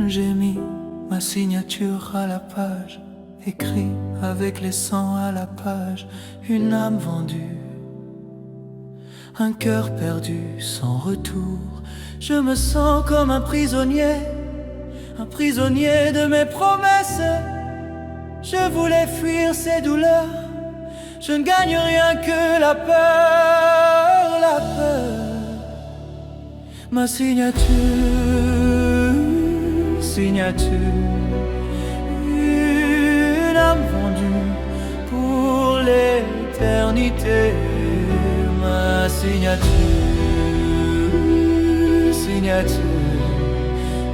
J'ai mis ma signature à la page, écrit avec les sangs à la page, une âme vendue, un cœur perdu sans retour. Je me sens comme un prisonnier de mes promesses. Je voulais fuir ces douleurs, je ne gagne rien que la peur, la peur. Ma signature, une âme vendue pour l'éternité. Ma signature,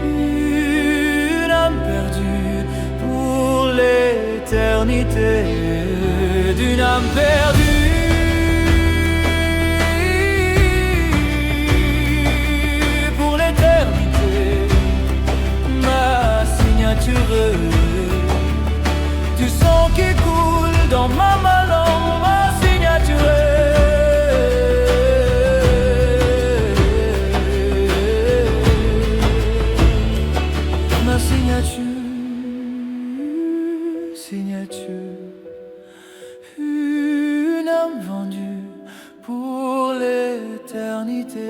une âme perdue pour l'éternité, d'une âme perdue. Du sang qui coule dans ma main, ma signature. Ma signature, une âme vendue pour l'éternité.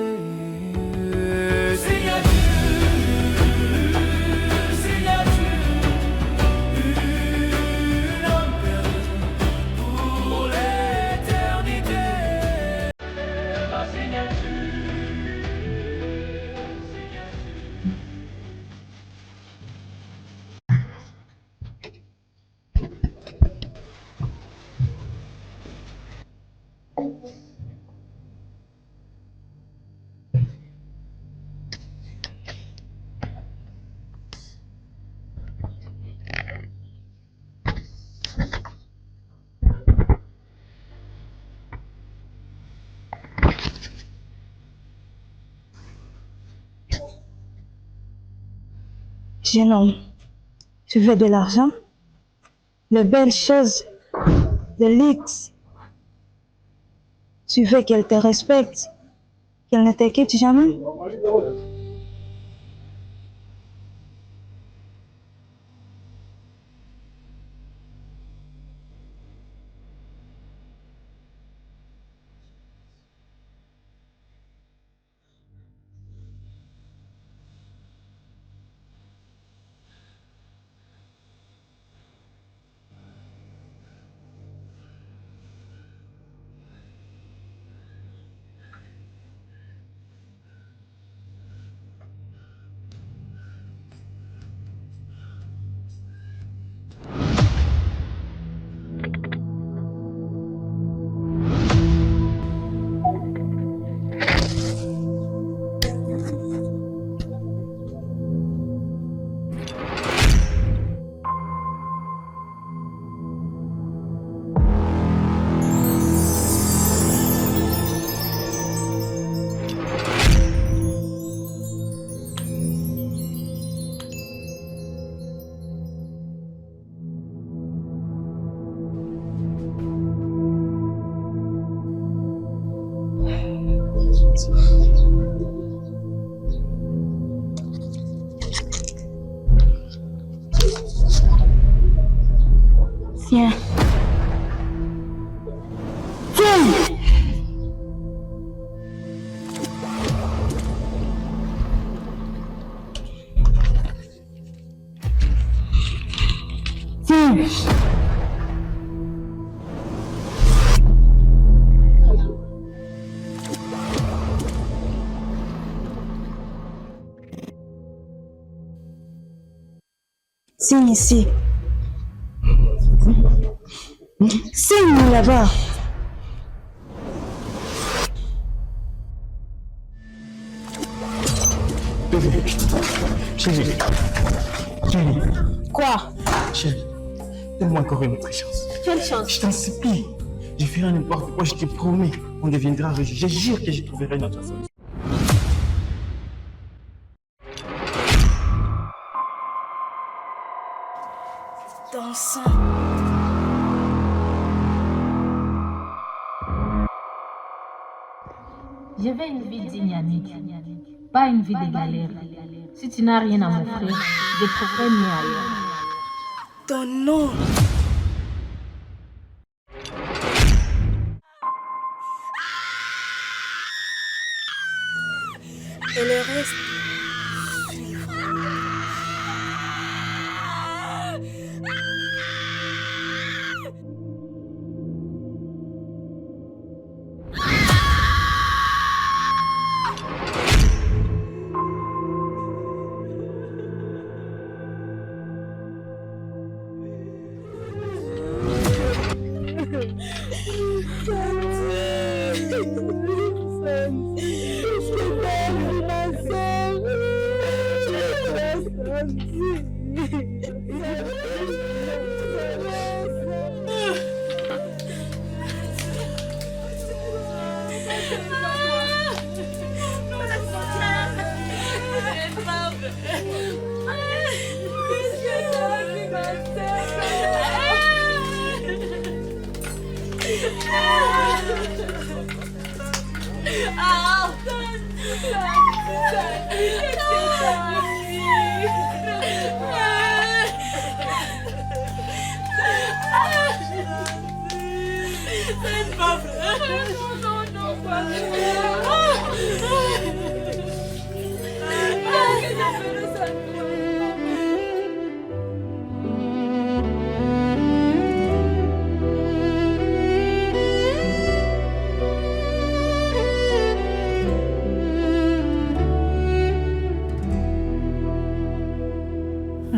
Jeune homme, tu veux de l'argent, de belles choses, de luxe. Tu veux qu'elle te respecte, qu'elle ne te quitte jamais. Viens. Signe ici. Signe là-bas. donne-moi encore une autre chance. Quelle chance? Je t'en supplie. Je ferai n'importe quoi, je te promets. On deviendra riche. Je jure que je trouverai notre solution. Dansons. Je veux une vie digne, Yannick. Pas une vie de galère. Si tu n'as rien à m'offrir, je trouverai mieux ailleurs. Ton nom. Et le reste.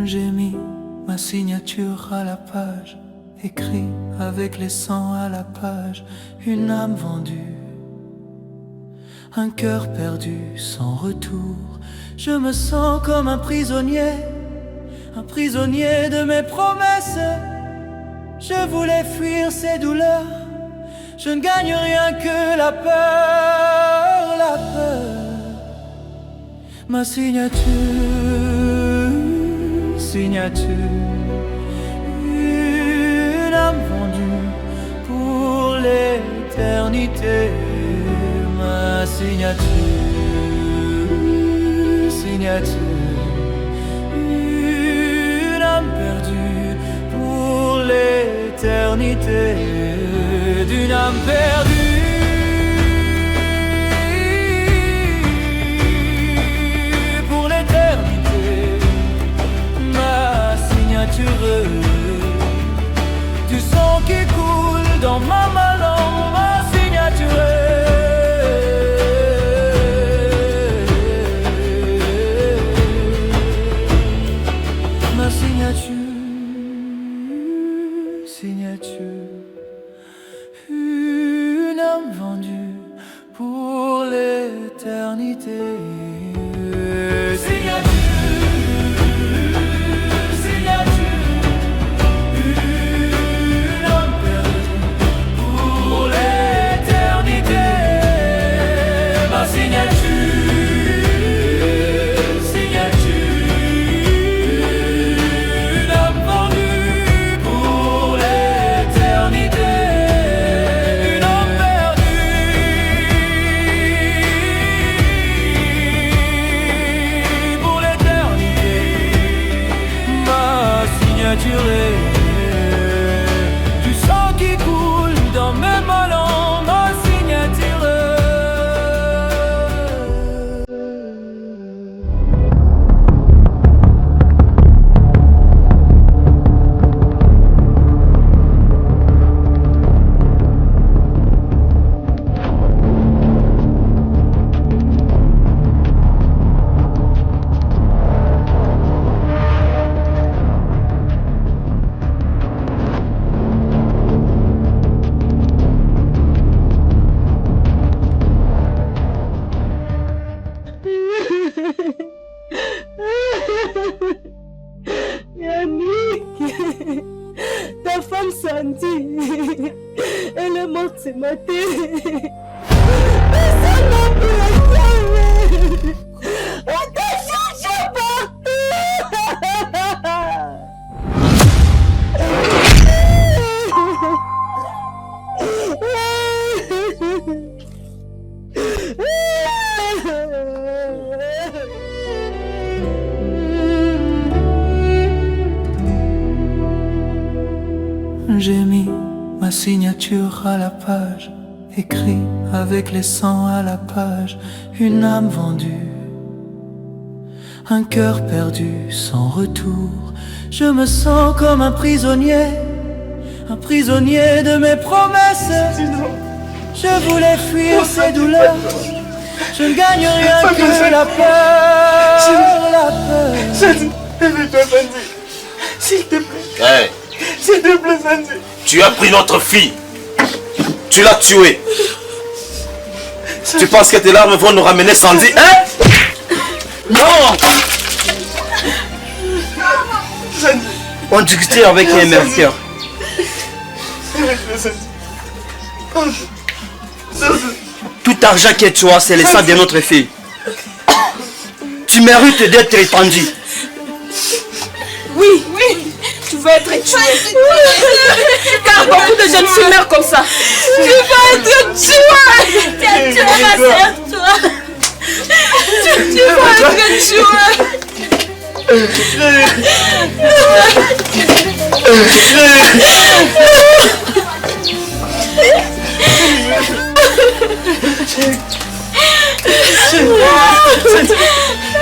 J'ai mis ma signature à la page, écrit avec les sangs à la page, une âme vendue, un cœur perdu sans retour. Je me sens comme un prisonnier de mes promesses. Je voulais fuir ces douleurs, je ne gagne rien que la peur, la peur. Ma signature, une âme vendue pour l'éternité. Ma signature, une âme perdue pour l'éternité, d'une âme perdue. Du sang qui coule dans ma main, ma signature. Ma signature, une âme vendue pour l'éternité. femme Sandy, elle est morte ce matin. Personne n'a pu la trouver. On t'a cherché J'ai mis ma signature à la page, écrit avec les sangs à la page, une âme vendue, un cœur perdu sans retour. Je me sens comme un prisonnier de mes promesses. Je voulais fuir ces douleurs, je ne gagne rien que la peur, la peur. Sandy, réveille-toi, Sandy. S'il te plaît. Hey. S'il te plaît, Sandy. Tu as pris notre fille. Tu l'as tuée. Tu penses que tes larmes vont nous ramener Sandy, hein? Non! Sandy. On discutait avec un mercier. Tout argent que tu as, c'est le sang de notre fille. Tu mérites d'être étendu. Oui, tu vas être tué. Car beaucoup de jeunes filles meurent comme ça. Tu vas être tué. Tu vas être tué. Tu vas être tué.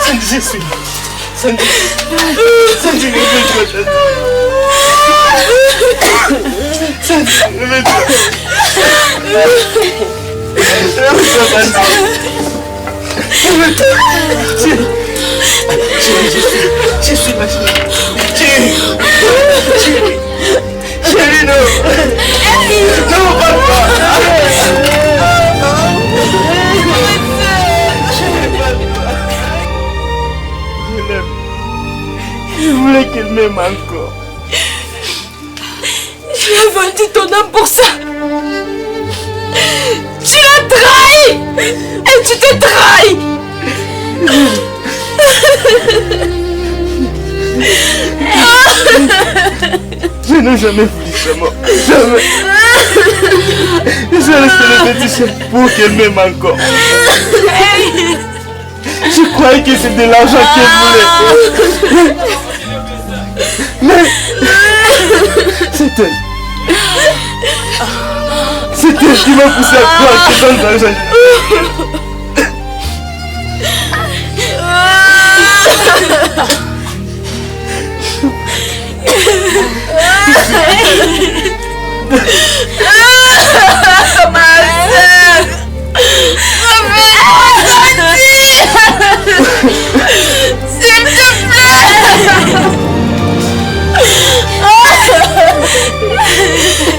Sandy, je suis là. Sandy, réveille-toi, Sandy. Sandy, réveille-toi. Réveille-toi, Sandy. Réveille-toi. Je suis là. Chérie, non. Non, papa. Je voulais qu'elle m'aime encore. J'ai vendu ton âme pour ça. Tu l'as trahi. Et tu t'es trahi. Je n'ai jamais voulu sa mort. Jamais. J'ai resté le petit chef pour qu'elle m'aime encore. Je croyais que c'était de l'argent qu'elle voulait. Mais c'est elle. C'est elle qui m'a poussé à croire que dans l'argent. S'il te plaît.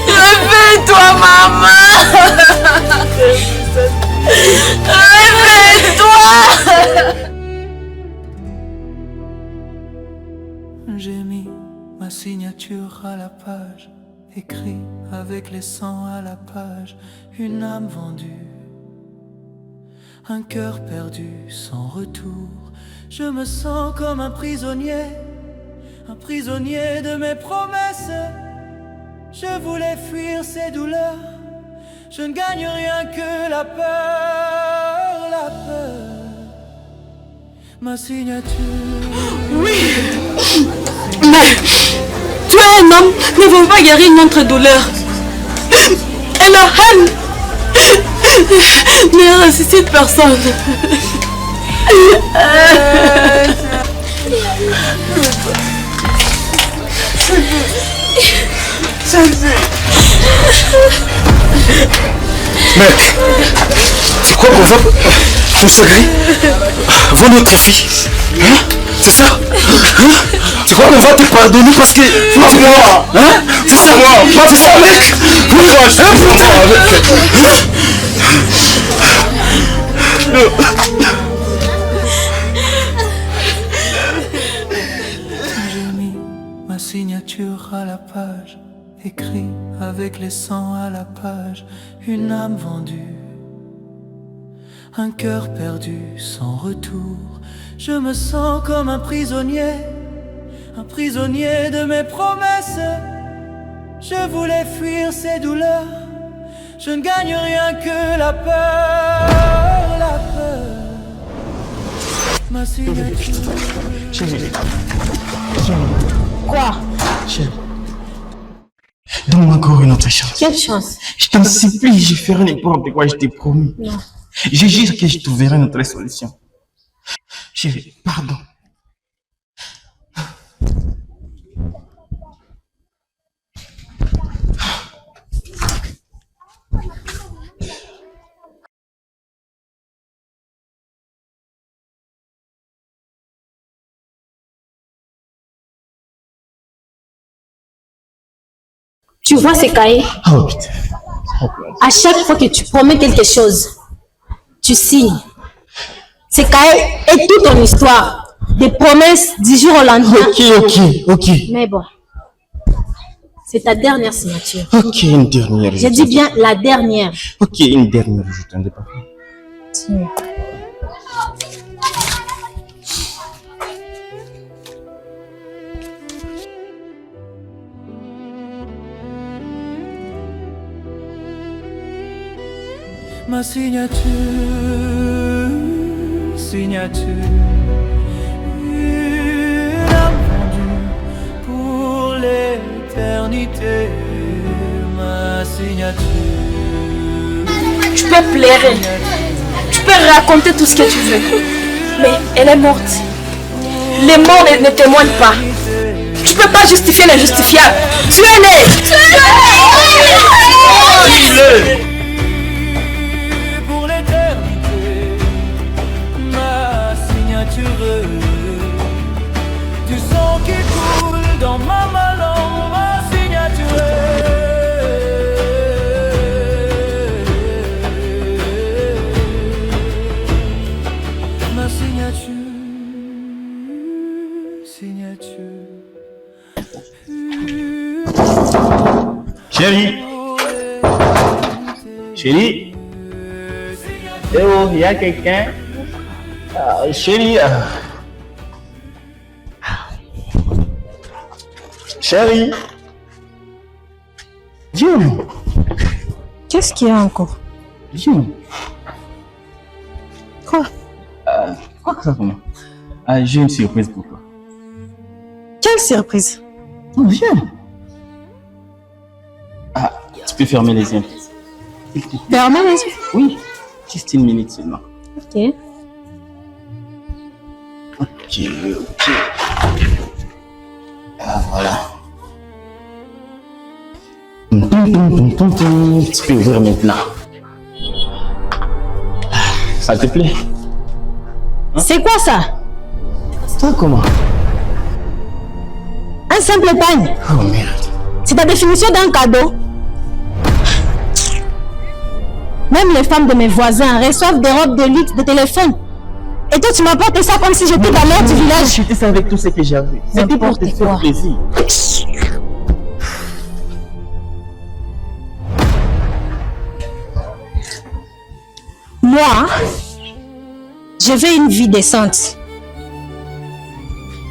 Réveille-toi, maman. Réveille-toi. J'ai mis ma signature à la page, écrit avec les sangs à la page, une âme vendue, un cœur perdu sans retour. Je me sens comme un prisonnier de mes promesses. Je voulais fuir ces douleurs, je ne gagne rien que la peur, la peur. Ma signature. Oui. Mais tu es un homme, ne veux pas guérir notre douleur. Et la haine ne ressuscite personne. Mais c'est quoi qu'on va consacrer vos notre fille, hein? C'est ça, hein? C'est quoi qu'on va te pardonner parce que c'est moi, hein? C'est ça, moi, c'est ça, mec. Pourquoi je suis J'ai mis ma signature à la page, écrit avec les sangs à la page, une âme vendue, un cœur perdu sans retour. Je me sens comme un prisonnier de mes promesses. Je voulais fuir ces douleurs, je ne gagne rien que la peur, la peur. Ma signature. Chérie. Quoi? Chérie. Donne-moi encore une autre chance. Quelle chance? Je t'en supplie, je ferai n'importe quoi, je t'ai promis. Non. Je jure que je trouverai une autre solution. Chérie, pardon. Tu vois ces cahiers? Oh putain. À chaque fois que tu promets quelque chose, tu signes. Ces cahiers est toute ton histoire. Des promesses du jour au lendemain. Ok. Mais bon, c'est ta dernière signature. Ok, une dernière. J'ai dit bien la dernière. Ok, une dernière, je t'en pas. Signe. Ma signature, signature, une âme vendue pour l'éternité. Ma signature. Tu peux pleurer, tu peux raconter tout ce que tu veux, mais elle est morte. Les morts ne témoignent pas. Tu peux pas justifier l'injustifiable. Tu es né. Pour l'éternité, ma signature, du sang qui coule dans ma main, ma signature. Ma signature, signature. Chérie. Chérie. Eh oh, il y a quelqu'un. Chérie. Chérie. Viens. Qu'est-ce qu'il y a encore? Viens. Quoi? Quoi que ça comment? J'ai une surprise pour toi. Quelle surprise? Oh, viens. Tu peux fermer les yeux. Fermez les yeux. Oui, juste une minute seulement. Ok. Ok. Voilà. Tu peux ouvrir maintenant. Ça te plaît? C'est quoi ça? Ça comment? Un simple pagne. Oh merde. C'est ta définition d'un cadeau. Même les femmes de mes voisins reçoivent des robes de luxe, de téléphone. Et toi, tu m'apportes ça comme si j'étais la mère du village. J'étais ça avec tout ce que j'avais. C'était pour te faire plaisir. Moi, je veux une vie décente.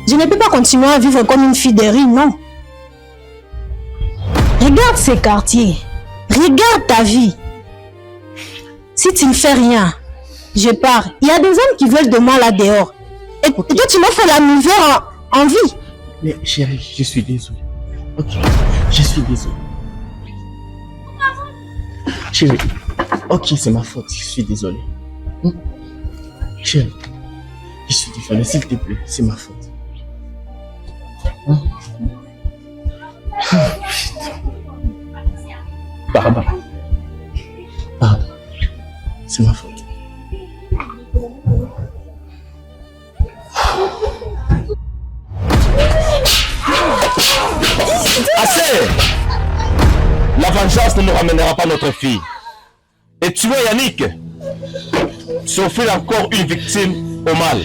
Je ne peux pas continuer à vivre comme une fille de rue, non. Regarde ces quartiers. Regarde ta vie. Si tu ne fais rien, je pars. Il y a des hommes qui veulent de moi là dehors. Et toi, tu m'as fait la misère en vie. Mais chérie, je suis désolé. Ok, je suis désolé. Chérie, ok, c'est ma faute, je suis désolé. Chérie, je suis désolé, s'il te plaît, c'est ma faute. Pardon. Pardon. C'est ma faute. Assez! La vengeance ne nous ramènera pas notre fille. Et tu vois Yannick, tu offres encore une victime au mal.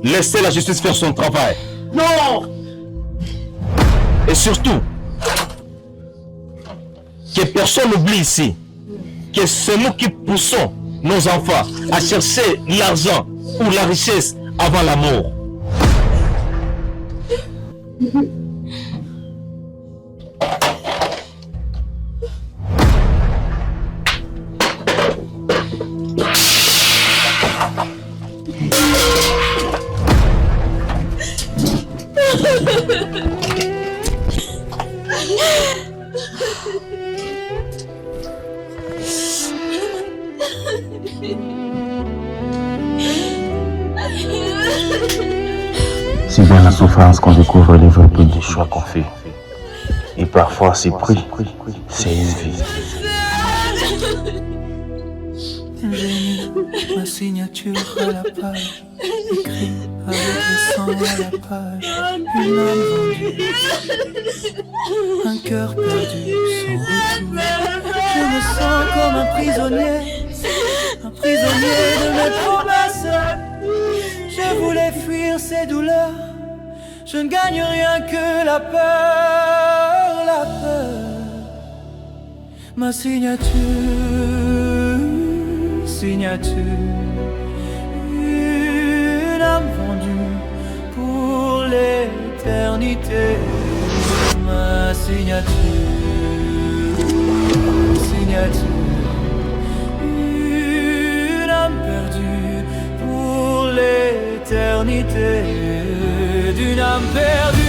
Laissez la justice faire son travail. Non! Et surtout, Que personne n'oublie ici que c'est nous qui poussons nos enfants à chercher l'argent ou la richesse avant la mort. C'est dans la souffrance qu'on découvre les vrais des choix qu'on fait. Et parfois, c'est prix, c'est une vie. J'ai mis ma signature à la page, écrit avec le sang à la page, une âme vendue, un cœur perdu sans retour. Je me sens comme un prisonnier de mes promesses. Je voulais fuir ces douleurs, je ne gagne rien que la peur, la peur. Ma signature, une âme vendue pour l'éternité. Ma signature, une âme perdue pour l'éternité. D'une âme perdue.